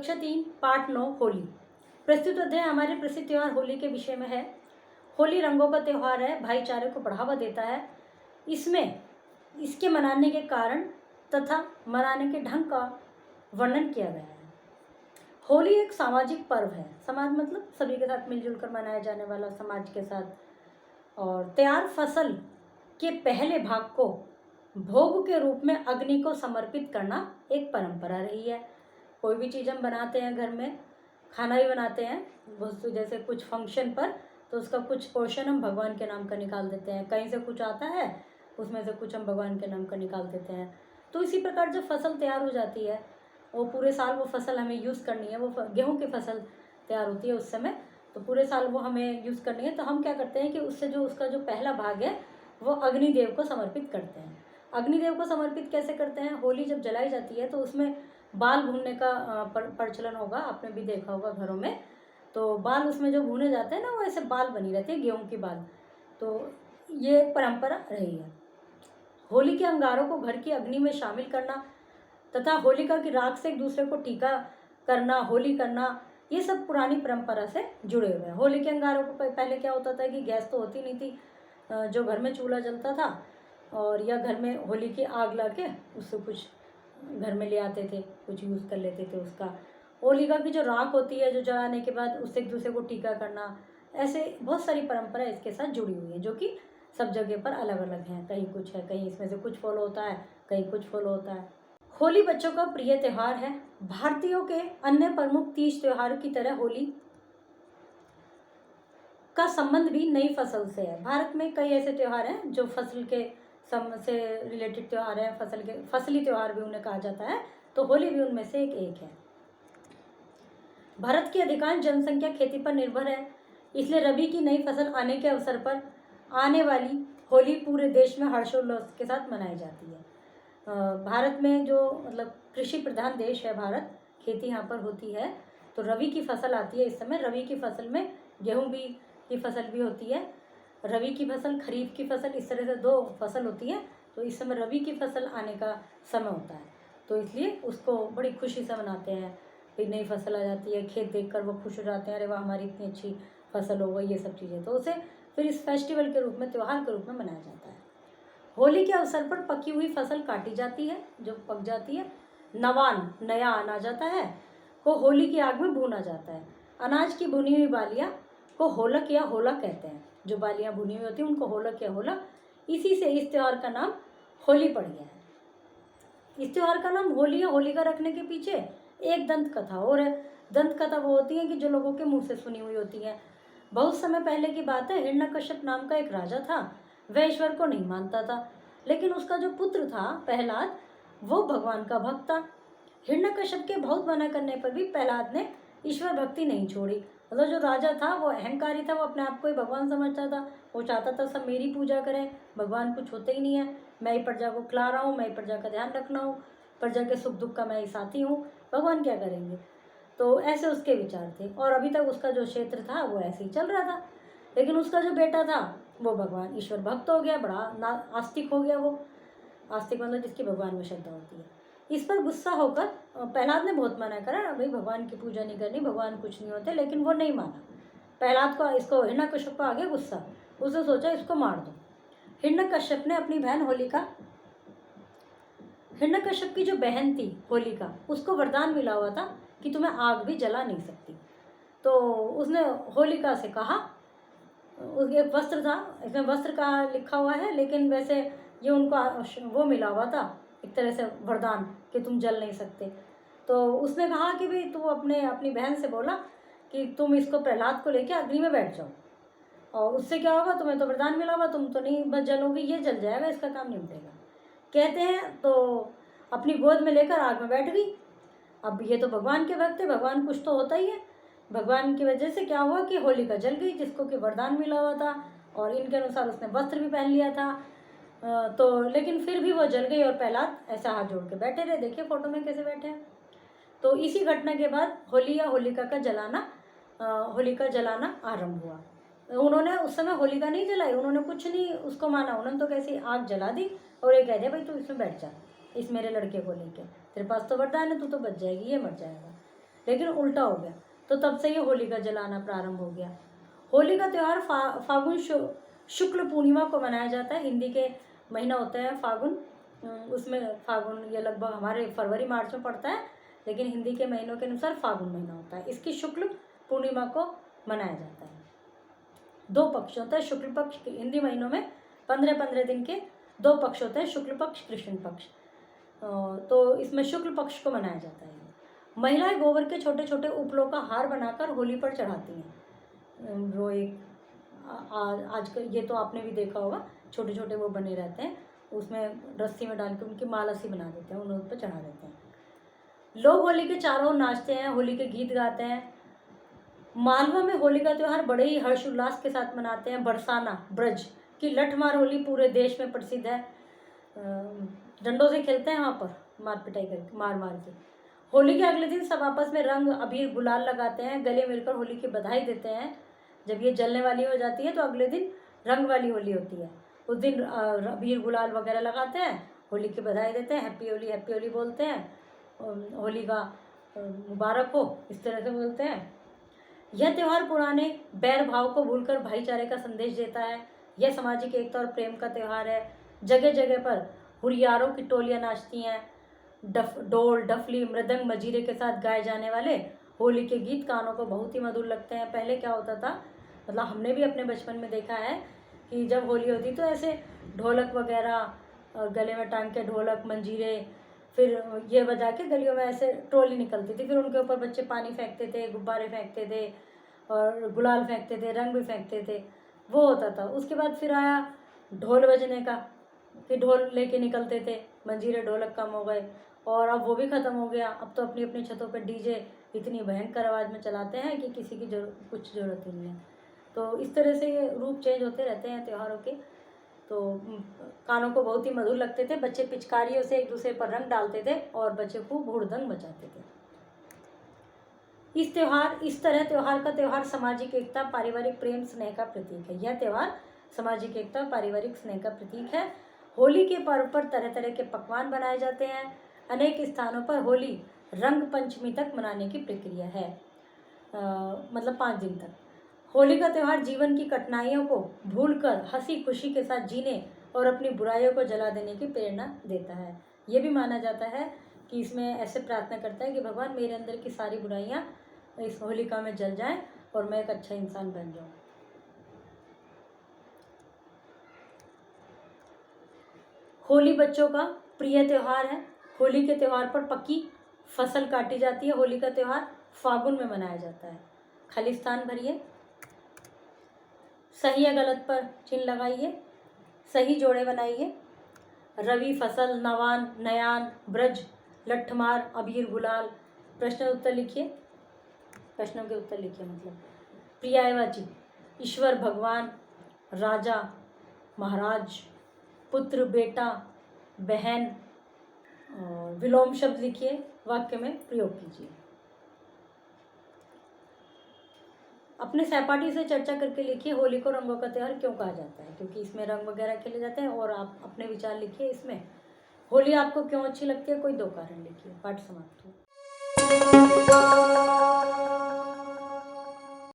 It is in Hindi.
कक्षा 3 पाठ 9 होली। प्रस्तुत अध्याय हमारे प्रसिद्ध त्यौहार होली के विषय में है। होली रंगों का त्यौहार है, भाईचारे को बढ़ावा देता है। इसमें इसके मनाने के कारण तथा मनाने के ढंग का वर्णन किया गया है। होली एक सामाजिक पर्व है। समाज मतलब सभी के साथ मिलजुल कर मनाया जाने वाला, समाज के साथ। और तैयार फसल के पहले भाग को भोग के रूप में अग्नि को समर्पित करना एक परंपरा रही है। कोई भी चीज़ हम बनाते हैं, घर में खाना भी बनाते हैं, वस्तु जैसे कुछ फंक्शन पर, तो उसका कुछ पोर्शन हम भगवान के नाम का निकाल देते हैं। कहीं से कुछ आता है, उसमें से कुछ हम भगवान के नाम का निकाल देते हैं। तो इसी प्रकार जब फसल तैयार हो जाती है, वो पूरे साल वो फसल हमें यूज़ करनी है। वो गेहूँ की फसल तैयार होती है उस समय, तो पूरे साल वो हमें यूज़ करनी है। तो हम क्या करते हैं कि उससे जो उसका जो पहला भाग है वो अग्निदेव को समर्पित करते हैं। अग्निदेव को समर्पित कैसे करते हैं? होली जब जलाई जाती है तो उसमें बाल भूनने का प्रचलन होगा, आपने भी देखा होगा घरों में। तो बाल उसमें जो भूने जाते हैं ना, वो ऐसे बाल बनी रहती है, गेहूं की बाल। तो ये एक परंपरा रही है। होली के अंगारों को घर की अग्नि में शामिल करना तथा होलिका की राख से एक दूसरे को टीका करना, होली करना, ये सब पुरानी परंपरा से जुड़े हुए हैं। होली के अंगारों को पहले क्या होता था कि गैस तो होती नहीं थी, जो घर में चूल्हा जलता था, और या घर में होली की आग ला के उससे कुछ घर में ले आते थे, कुछ यूज़ कर लेते थे उसका। होलिका की जो राख होती है, जो जलाने के बाद उससे एक दूसरे को टीका करना, ऐसे बहुत सारी परंपरा इसके साथ जुड़ी हुई है, जो कि सब जगह पर अलग अलग हैं। कहीं कुछ है, कहीं इसमें से कुछ फॉलो होता है, कहीं कुछ फॉलो होता है। होली बच्चों का प्रिय त्यौहार है। भारतीयों के अन्य प्रमुख तीज त्योहारों की तरह होली का संबंध भी नई फसल से है। भारत में कई ऐसे त्यौहार हैं जो फसल के से रिलेटेड त्यौहार हैं, फसली त्यौहार भी उन्हें कहा जाता है। तो होली भी उनमें से एक है। भारत की अधिकांश जनसंख्या खेती पर निर्भर है, इसलिए रबी की नई फसल आने के अवसर पर आने वाली होली पूरे देश में हर्षोल्लास के साथ मनाई जाती है। भारत में जो मतलब कृषि प्रधान देश है भारत, खेती यहाँ पर होती है। तो रबी की फसल आती है इस समय। रबी की फसल में गेहूँ भी की फसल भी होती है, रबी की फसल, खरीफ की फसल, इस तरह से दो फसल होती है। तो इस समय रबी की फसल आने का समय होता है, तो इसलिए उसको बड़ी खुशी से मनाते हैं। फिर नई फसल आ जाती है, खेत देखकर वो खुश हो जाते हैं, अरे वाह हमारी इतनी अच्छी फसल हो गई, ये सब चीज़ें। तो उसे फिर इस फेस्टिवल के रूप में, त्यौहार के रूप में मनाया जाता है। होली के अवसर पर पकी हुई फसल काटी जाती है, जो पक जाती है। नवान, नया अनाज आता है, को होली की आग में भूना जाता है। अनाज की भुनी हुई बालियाँ को होलक या होलक कहते हैं। जो बालियाँ भुनी हुई होती हैं उनको होलक या होलक, इसी से इस त्यौहार का नाम होली पड़ गया है। इस त्यौहार का नाम होली या होलिका रखने के पीछे एक दंत कथा और है। दंत कथा वो होती है कि जो लोगों के मुंह से सुनी हुई होती है। बहुत समय पहले की बात है, हिरण्यकश्यप नाम का एक राजा था। वह ईश्वर को नहीं मानता था, लेकिन उसका जो पुत्र था प्रहलाद, वो भगवान का भक्त था। हिरण्यकश्यप के बहुत मना करने पर भी प्रहलाद ने ईश्वर भक्ति नहीं छोड़ी। मतलब जो राजा था वो अहंकारी था, वो अपने आप को ही भगवान समझता था। वो चाहता था सब मेरी पूजा करें, भगवान कुछ होते ही नहीं है, मैं ही प्रजा को खिला रहा हूँ, मैं ही प्रजा का ध्यान रखना हूँ, प्रजा के सुख दुख का मैं ही साथी हूँ, भगवान क्या करेंगे। तो ऐसे उसके विचार थे, और अभी तक उसका जो क्षेत्र था वो ऐसे ही चल रहा था। लेकिन उसका जो बेटा था वो भगवान ईश्वर भक्त हो गया, बड़ा आस्तिक हो गया। वो आस्तिक मतलब जिसकी भगवान में श्रद्धा होती है। इस पर गुस्सा होकर प्रहलाद ने बहुत मना करा, भाई भगवान की पूजा नहीं करनी, भगवान कुछ नहीं होते, लेकिन वो नहीं माना। प्रहलाद को, इसको हिरण्यकश्यप को आ गया गुस्सा। उसने सोचा इसको मार दो। हिरण्यकश्यप ने अपनी बहन होलिका, हिरण्यकश्यप की जो बहन थी होलिका, उसको वरदान मिला हुआ था कि तुम्हें आग भी जला नहीं सकती। तो उसने होलिका से कहा, उसके एक वस्त्र था, इसमें वस्त्र का लिखा हुआ है, लेकिन वैसे ये उनको वो मिला हुआ था एक तरह से वरदान कि तुम जल नहीं सकते। तो उसने कहा कि भाई तू अपनी बहन से बोला कि तुम इसको, प्रहलाद को लेके अग्नि में बैठ जाओ, और उससे क्या होगा, तुम्हें तो वरदान मिला हुआ, तुम तो नहीं बस जलोगी, ये जल जाएगा, इसका काम निपटेगा। कहते हैं तो अपनी गोद में लेकर आग में बैठ गई। अब ये तो भगवान के भक्त है, भगवान कुछ तो होता ही है। भगवान की वजह से क्या हुआ कि होलिका जल गई, जिसको कि वरदान मिला हुआ था, और इनके अनुसार उसने वस्त्र भी पहन लिया था। तो लेकिन फिर भी वो जल गई, और प्रहलाद ऐसा हाथ जोड़ के बैठे रहे। देखिए फोटो में कैसे बैठे हैं। तो इसी घटना के बाद होली या होलिका जलाना आरंभ हुआ। उन्होंने उस समय होलिका नहीं जलाई, उन्होंने कुछ नहीं उसको माना, उन्होंने तो कैसी आग जला दी, और ये कह दिया भाई तू इसमें बैठ जा, इस मेरे लड़के को लेके, तेरे पास तो वरदान है, तू तो बच जाएगी, ये मर जाएगा। लेकिन उल्टा हो गया, तो तब से ये होलिका जलाना प्रारंभ हो गया। होली का त्यौहार फागुन शुक्ल पूर्णिमा को मनाया जाता है। हिंदी के महीना होता है फागुन, उसमें फागुन ये लगभग हमारे फरवरी मार्च में पड़ता है, लेकिन हिंदी के महीनों के अनुसार फागुन महीना होता है। इसकी शुक्ल पूर्णिमा को मनाया जाता है। 2 पक्ष होता है, शुक्ल पक्ष, हिंदी महीनों में 15-15 दिन के 2 पक्ष होते हैं, शुक्ल पक्ष, कृष्ण पक्ष। तो इसमें शुक्ल पक्ष को मनाया जाता है। महिलाएं गोबर के छोटे छोटे उपलों का हार बनाकर होली पर चढ़ाती हैं। वो एक आजकल ये तो आपने भी देखा होगा, छोटे छोटे वो बने रहते हैं, उसमें रस्सी में डाल के उनकी माला सी बना देते हैं, उन पर चढ़ा देते हैं। लोग होली के चारों ओर नाचते हैं, होली के गीत गाते हैं। मालवा में होली का त्यौहार बड़े ही हर्षोल्लास के साथ मनाते हैं। बरसाना ब्रज की लठमार होली पूरे देश में प्रसिद्ध है। डंडों से खेलते हैं वहाँ पर, मार पिटाई करके, मार मार के। होली के अगले दिन सब आपस में रंग अबीर गुलाल लगाते हैं, गले मिलकर होली की बधाई देते हैं। जब ये जलने वाली हो जाती है तो अगले दिन रंग वाली होली होती है, उस दिन अबीर गुलाल वगैरह लगाते हैं, होली की बधाई देते हैं, हैप्पी होली बोलते हैं, होली का मुबारक हो, इस तरह से बोलते हैं। यह त्यौहार पुराने बैर भाव को भूलकर भाईचारे का संदेश देता है। यह सामाजिक एकता और प्रेम का त्यौहार है। जगह जगह पर हुरियारों की टोलियाँ नाचती हैं। डोल, डफली, मृदंग, मजीरे के साथ गाए जाने वाले होली के गीत कानों को बहुत ही मधुर लगते हैं। पहले क्या होता था, मतलब हमने भी अपने बचपन में देखा है कि जब होली होती तो ऐसे ढोलक वगैरह गले में टांग के, ढोलक, मंजीरे, फिर ये बजा के गलियों में ऐसे ट्रोली निकलती थी, फिर उनके ऊपर बच्चे पानी फेंकते थे, गुब्बारे फेंकते थे और गुलाल फेंकते थे, रंग भी फेंकते थे, वो होता था। उसके बाद फिर आया ढोल बजने का, कि ढोल लेके निकलते थे, मंजीरे ढोलक कम हो गए और अब वो भी ख़त्म हो गया। अब तो अपनी अपनी छतों पर डीजे इतनी भयंकर आवाज़ में चलाते हैं कि किसी की कुछ ज़रूरत ही नहीं है। तो इस तरह से ये रूप चेंज होते रहते हैं त्योहारों के। तो कानों को बहुत ही मधुर लगते थे। बच्चे पिचकारियों से एक दूसरे पर रंग डालते थे और बच्चे खूब हुड़दंग मचाते थे। इस तरह त्यौहार का त्यौहार सामाजिक एकता, पारिवारिक प्रेम, स्नेह का प्रतीक है। यह त्यौहार सामाजिक एकता, पारिवारिक स्नेह का प्रतीक है। होली के पर्व पर तरह तरह के पकवान बनाए जाते हैं। अनेक स्थानों पर होली रंग पंचमी तक मनाने की प्रक्रिया है, मतलब 5 दिन तक। होली का त्यौहार जीवन की कठिनाइयों को भूलकर हंसी खुशी के साथ जीने और अपनी बुराइयों को जला देने की प्रेरणा देता है। ये भी माना जाता है कि इसमें ऐसे प्रार्थना करता है कि भगवान मेरे अंदर की सारी बुराइयाँ इस होलिका में जल जाएं और मैं एक अच्छा इंसान बन जाऊं। होली बच्चों का प्रिय त्यौहार है। होली के त्यौहार पर पक्की फसल काटी जाती है। होली का त्यौहार फागुन में मनाया जाता है। खालिस्तान भरिए, सही या गलत पर चिन्ह लगाइए, सही जोड़े बनाइए। रवि, फसल, नवान, नयान, ब्रज, लठमार, अबीर, गुलाल। प्रश्न उत्तर लिखिए, प्रश्नों के उत्तर लिखिए। मतलब पर्यायवाची, ईश्वर, भगवान, राजा, महाराज, पुत्र, बेटा, बहन। और विलोम शब्द लिखिए, वाक्य में प्रयोग कीजिए। अपने सहपाठी से चर्चा करके लिखिए होली को रंगों का त्यौहार क्यों कहा जाता है, क्योंकि इसमें रंग वगैरह खेले जाते हैं। और आप अपने विचार लिखिए इसमें। होली आपको क्यों अच्छी लगती है, कोई 2 कारण लिखिए। पाठ समाप्त हो।